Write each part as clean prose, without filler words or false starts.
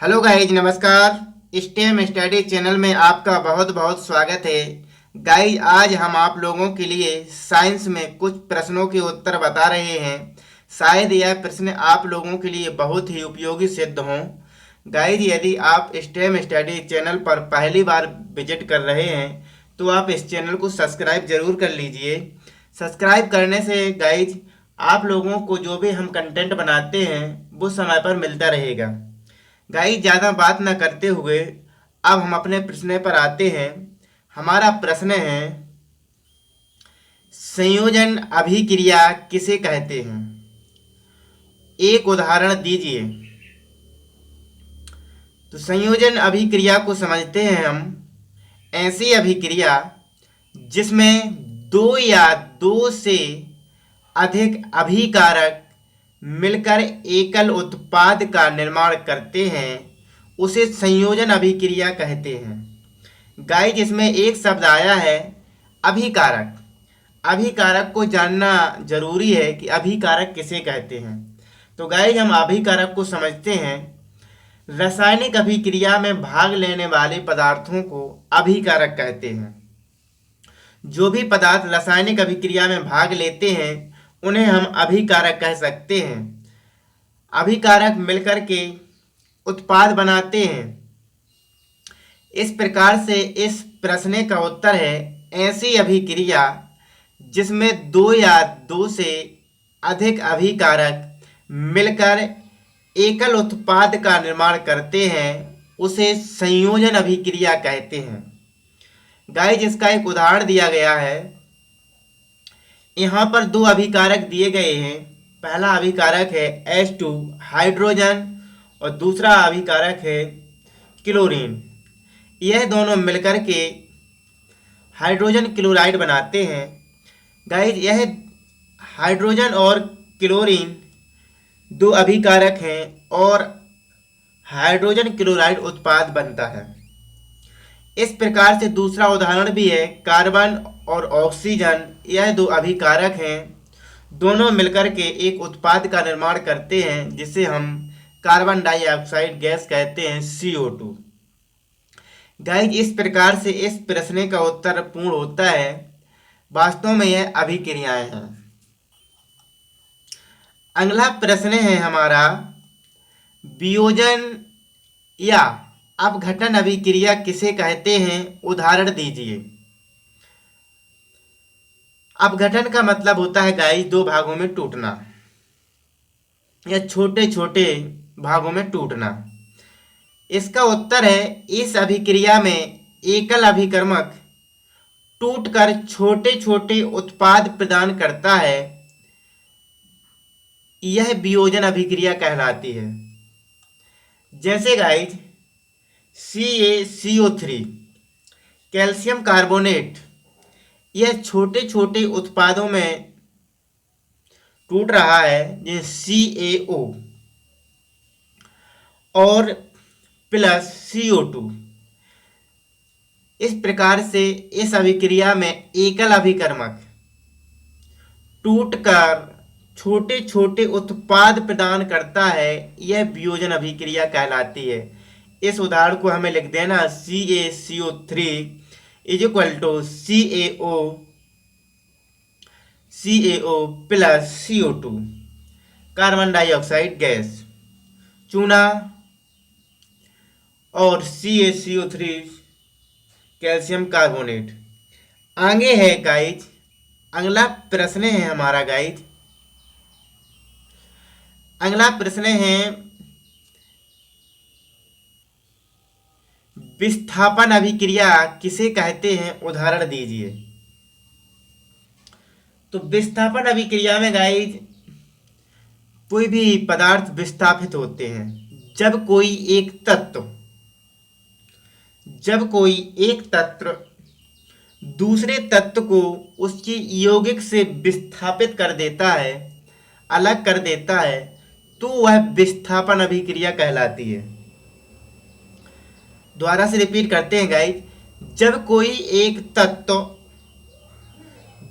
Hello guys, नमस्कार। Stem study channel में आपका बहुत बहुत स्वागत है। गाइज, आज हम आप लोगों के लिए साइंस में कुछ प्रश्नों के उत्तर बता रहे हैं। शायद यह प्रश्न आप लोगों के लिए बहुत ही उपयोगी सिद्ध हों। गाइज, यदि आप स्टेम स्टडी चैनल पर पहली बार विजिट कर रहे हैं तो आप इस चैनल को सब्सक्राइब जरूर कर लीजिए। सब्सक्राइब करने से गाइज आप लोगों को जो भी हम कंटेंट बनाते हैं वो समय पर मिलता रहेगा। गाइस, ज़्यादा बात न करते हुए अब हम अपने प्रश्न पर आते हैं। हमारा प्रश्न है, संयोजन अभिक्रिया किसे कहते हैं? एक उदाहरण दीजिए। तो संयोजन अभिक्रिया को समझते हैं हम ऐसी अभिक्रिया जिसमें दो या दो से अधिक अभिकारक मिलकर एकल उत्पाद का निर्माण करते हैं, उसे संयोजन अभिक्रिया कहते हैं। गाइस, इसमें एक शब्द आया है अभिकारक। अभिकारक को जानना जरूरी है कि अभिकारक किसे कहते हैं। तो गाइस, हम अभिकारक को समझते हैं। रासायनिक अभिक्रिया में भाग लेने वाले पदार्थों को अभिकारक कहते हैं। जो भी पदार्थ रासायनिक अभिक्रिया में भाग लेते हैं उन्हें हम अभिकारक कह सकते हैं। अभिकारक मिलकर के उत्पाद बनाते हैं। इस प्रकार से इस प्रश्न का उत्तर है ऐसी अभिक्रिया जिसमें दो या दो से अधिक अभिकारक मिलकर एकल उत्पाद का निर्माण करते हैं, उसे संयोजन अभिक्रिया कहते हैं। गाइस, इसका एक उदाहरण दिया गया है। यहाँ पर दो अभिकारक दिए गए हैं। पहला अभिकारक है H2 हाइड्रोजन और दूसरा अभिकारक है क्लोरीन। यह दोनों मिलकर के हाइड्रोजन क्लोराइड बनाते हैं। गाइस, यह हाइड्रोजन और क्लोरीन दो अभिकारक हैं और हाइड्रोजन क्लोराइड उत्पाद बनता है। इस प्रकार से दूसरा उदाहरण भी है कार्बन और ऑक्सीजन। यह दो अभिकारक हैं, दोनों मिलकर के एक उत्पाद का निर्माण करते हैं जिसे हम कार्बन डाइऑक्साइड गैस कहते हैं, CO2। गाइस, इस प्रकार से इस प्रश्न का उत्तर पूर्ण होता है। वास्तव में यह अभिक्रियाएं हैं। अगला प्रश्न है हमारा, वियोजन या अपघटन अभिक्रिया किसे कहते हैं? उदाहरण दीजिए। अपघटन का मतलब होता है गाइस दो भागों में टूटना या छोटे छोटे भागों में टूटना। इसका उत्तर है इस अभिक्रिया में एकल अभिकर्मक टूटकर छोटे छोटे उत्पाद प्रदान करता है। यह वियोजन अभिक्रिया कहलाती है। जैसे गाइस CaCO3 कैल्शियम कार्बोनेट, यह छोटे छोटे उत्पादों में टूट रहा है जैसे CaO और प्लस CO2। इस प्रकार से इस अभिक्रिया में एकल अभिकर्मक टूटकर छोटे छोटे उत्पाद प्रदान करता है। यह वियोजन अभिक्रिया कहलाती है। इस उदाहरण को हमें लिख देना CaCO3 is equal to CaO plus CO2 carbon dioxide gas चूना और CaCO3 कैल्शियम कार्बोनेट। आगे है गाइज, अगला प्रश्न है हमारा गाइज। अगला प्रश्न है विस्थापन अभिक्रिया किसे कहते हैं? उदाहरण दीजिए। तो विस्थापन अभिक्रिया में गाइज कोई भी पदार्थ विस्थापित होते हैं जब कोई एक तत्व दूसरे तत्व को उसकी यौगिक से विस्थापित कर देता है, अलग कर देता है, तो वह विस्थापन अभिक्रिया कहलाती है। दोबारा से रिपीट करते हैं गाइस। जब कोई एक तत्व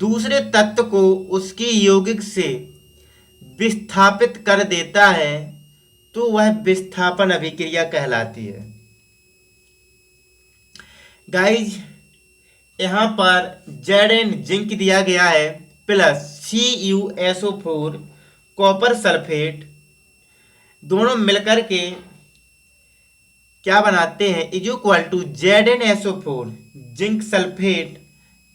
दूसरे तत्व को उसकी यौगिक से विस्थापित कर देता है तो वह विस्थापन अभिक्रिया कहलाती है। गाइज यहाँ पर Zn जिंक दिया गया है प्लस CuSO4 कॉपर सल्फेट, दोनों मिलकर के क्या बनाते हैं, is equal to ZnSO4 zinc sulphate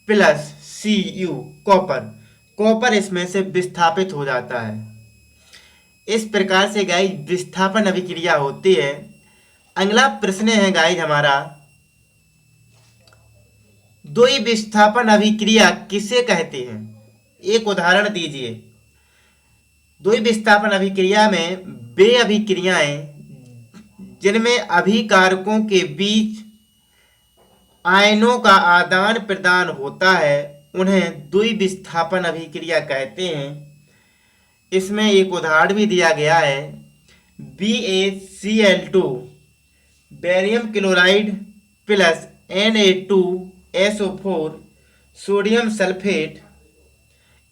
plus Cu copper. Copper इसमें से विस्थापित हो जाता है। इस प्रकार से गाइज विस्थापन अभिक्रिया होती है। अगला प्रश्न है गाइज हमारा, द्वि विस्थापन अभिक्रिया किसे कहते हैं? एक उदाहरण दीजिए। द्वि विस्थापन अभिक्रिया में वे अभिक्रियाएं जिनमें अभिकारकों के बीच आयनों का आदान प्रदान होता है उन्हें द्वि विस्थापन अभिक्रिया कहते हैं। इसमें एक उदाहरण भी दिया गया है, BaCl2 barium chloride plus Na2SO4 sodium sulphate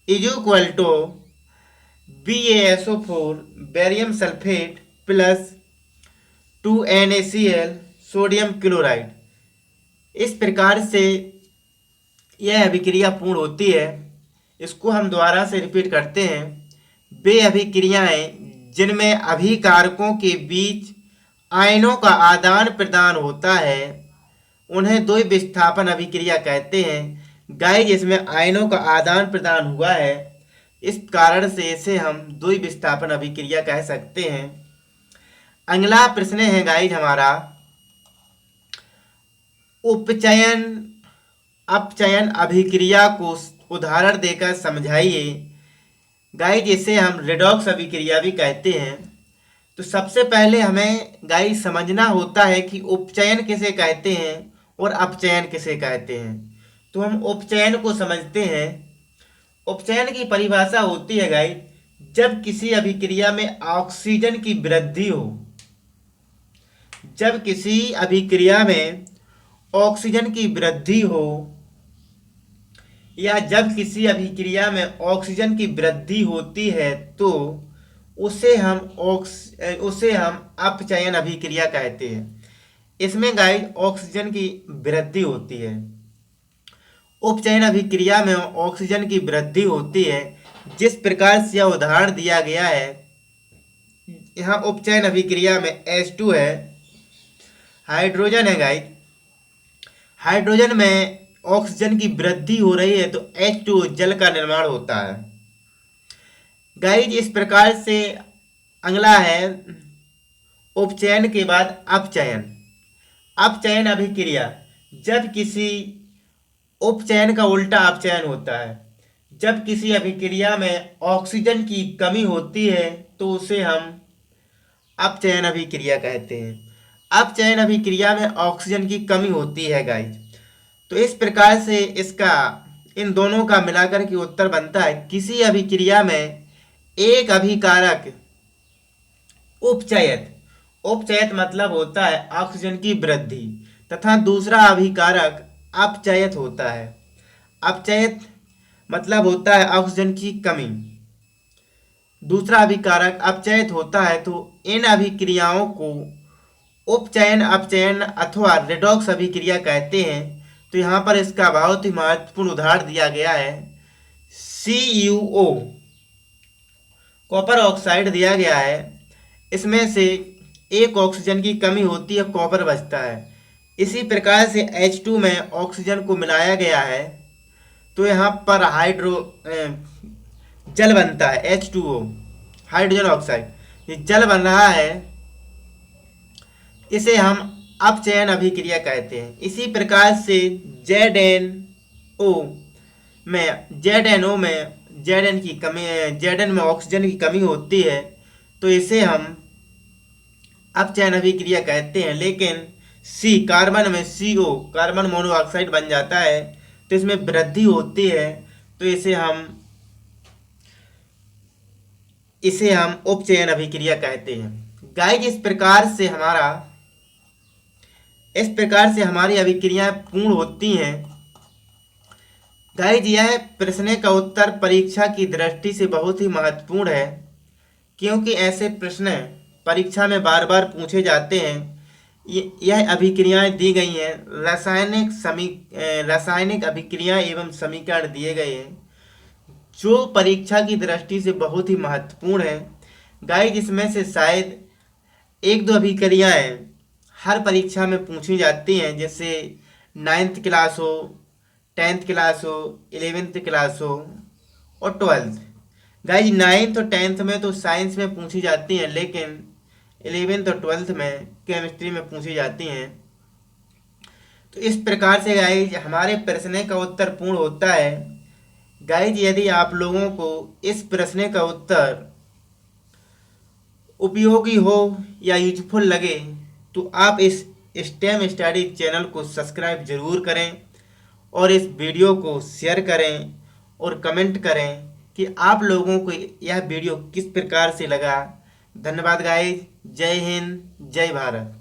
is equal to BaSO4 barium sulphate plus 2NaCl sodium chloride. इस प्रकार से यह अभिक्रिया पूर्ण होती है। इसको हम दोबारा से रिपीट करते हैं। वे अभिक्रियाएं जिनमें अभिकारकों के बीच आयनों का आदान प्रदान होता है उन्हें द्वि विस्थापन अभिक्रिया कहते हैं। गाइस इसमें आयनों का आदान प्रदान हुआ है, इस कारण से इसे हम द्वि विस्थापन अभिक्रिया कह सकते हैं। अगला प्रश्न है गाइस हमारा, उपचयन अपचयन अभिक्रिया को उदाहरण देकर समझाइए। गाइस इसे हम रेडॉक्स अभिक्रिया भी कहते हैं। तो सबसे पहले हमें गाइस समझना होता है कि उपचयन किसे कहते हैं और अपचयन किसे कहते हैं। तो हम उपचयन को समझते हैं। उपचयन की परिभाषा होती है गाइस, जब किसी अभिक्रिया में ऑक्सीजन की वृद्धि हो, जब किसी अभिक्रिया में ऑक्सीजन की वृद्धि हो या जब किसी अभिक्रिया में ऑक्सीजन की वृद्धि होती है तो उसे हम अपचयन अभिक्रिया कहते हैं। इसमें गाइस ऑक्सीजन की वृद्धि होती है। उपचयन अभिक्रिया में ऑक्सीजन की वृद्धि होती है। जिस प्रकार से यह उदाहरण दिया गया है, यहाँ उपचयन अभिक्रिया में H2 है, हाइड्रोजन है गाइस। हाइड्रोजन में ऑक्सीजन की वृद्धि हो रही है तो H2O जल का निर्माण होता है। गाइस इस प्रकार से अगला है उपचयन के बाद अपचयन। अपचयन अभिक्रिया, जब किसी उपचयन का उल्टा अपचयन होता है। जब किसी अभिक्रिया में ऑक्सीजन की कमी होती है तो उसे हम अपचयन अभिक्रिया कहते हैं। अपचयन अभिक्रिया में ऑक्सीजन की कमी होती है गाइस। तो इस प्रकार से इसका इन दोनों का मिलाकर के उत्तर बनता है, किसी अभिक्रिया में एक अभिकारक उपचयित, उपचयित मतलब होता है ऑक्सीजन की वृद्धि, तथा दूसरा अभिकारक अपचयित होता है। अपचयित मतलब होता है ऑक्सीजन की कमी, दूसरा अभिकारक अपचयित होता है। तो इन अभिक्रियाओं को उपचयन, अपचयन अथवा रेडॉक्स अभिक्रिया कहते हैं। तो यहाँ पर इसका बहुत ही महत्वपूर्ण उदाहरण दिया गया है, CuO कॉपर ऑक्साइड दिया गया है। इसमें से एक ऑक्सीजन की कमी होती है, कॉपर बचता है। इसी प्रकार से H2 में ऑक्सीजन को मिलाया गया है तो यहाँ पर जल बनता है, H2O हाइड्रोजन ऑक्साइड, ये जल बन रहा है, इसे हम अपचयन अभिक्रिया कहते हैं। इसी प्रकार से ZnO में Zn में ऑक्सीजन की कमी होती है तो इसे हम अपचयन अभिक्रिया कहते हैं। लेकिन C कार्बन में CO कार्बन मोनोऑक्साइड बन जाता है तो इसमें वृद्धि होती है तो इसे हम उपचयन अभिक्रिया कहते हैं। गाइस इस प्रकार से हमारी अभिक्रियाएं पूर्ण होती हैं। गाइस यह प्रश्न का उत्तर परीक्षा की दृष्टि से बहुत ही महत्वपूर्ण है, क्योंकि ऐसे प्रश्न परीक्षा में बार बार पूछे जाते हैं, यह अभिक्रियाएं दी गई हैं। रासायनिक अभिक्रिया एवं समीकरण दिए गए हैं जो परीक्षा की दृष्टि से बहुत ही महत्वपूर्ण है। गाइस, इसमें से शायद एक दो अभिक्रियाएं हर परीक्षा में पूछी जाती हैं, जैसे 9th क्लास हो, 10th क्लास हो, 11th क्लास हो और 12th। गाइस, 9th और 10th में तो साइंस में पूछी जाती हैं, लेकिन 11th और 12th में केमिस्ट्री में पूछी जाती हैं। तो इस प्रकार से गाइस हमारे प्रश्न का उत्तर पूर्ण होता है। गाइस, यदि आप लोगों को इस प्रश्न का उत्तर उपयोगी हो या यूजफुल लगे तो आप इस स्टेम स्टडी चैनल को सब्सक्राइब जरूर करें और इस वीडियो को शेयर करें और कमेंट करें कि आप लोगों को यह वीडियो किस प्रकार से लगा। धन्यवाद गाइस। जय हिंद, जय भारत।